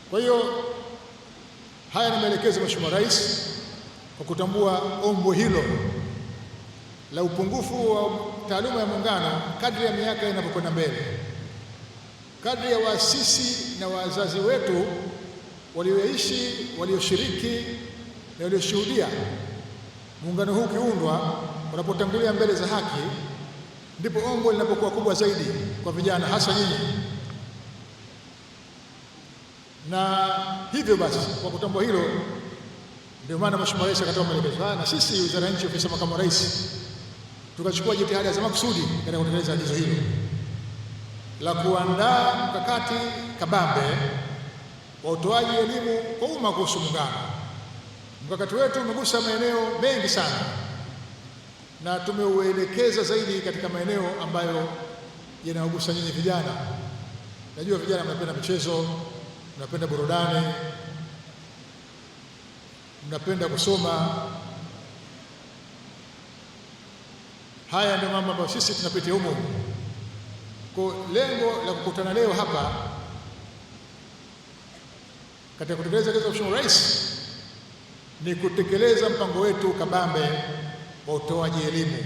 Kwa hiyo haya ni maelekezo ya Mheshimiwa Rais kwa kutambua ombo hilo la upungufu wa taaluma ya Muungano kadri ya miaka inavyokwenda mbele, kadri ya waasisi na wazazi wetu walioishi, walioshiriki na walioshuhudia Muungano huu ukiundwa, unapotangulia mbele za haki, ndipo ombo linapokuwa kubwa zaidi kwa vijana, hasa nyinyi. Na hivyo basi, kwa kutambua hilo, ndio maana Mheshimiwa Rais akatoa maelekezo haya, na sisi Wizara ya Nchi, Ofisi ya Makamu wa Rais, tukachukua jitihada za makusudi katika kutekeleza agizo hilo la kuandaa mkakati kabambe wa utoaji elimu kwa umma kuhusu Muungano. Mkakati wetu umegusa maeneo mengi sana, na tumeuelekeza zaidi katika maeneo ambayo yanawagusa nyinyi vijana. Najua vijana mnapenda michezo, mnapenda burudani, mnapenda kusoma. Haya ndio mambo ambayo sisi tunapitia humo. Kwa lengo la kukutana leo hapa katika kutekeleza agizo la Mheshimiwa Rais ni kutekeleza mpango wetu kabambe wa utoaji elimu.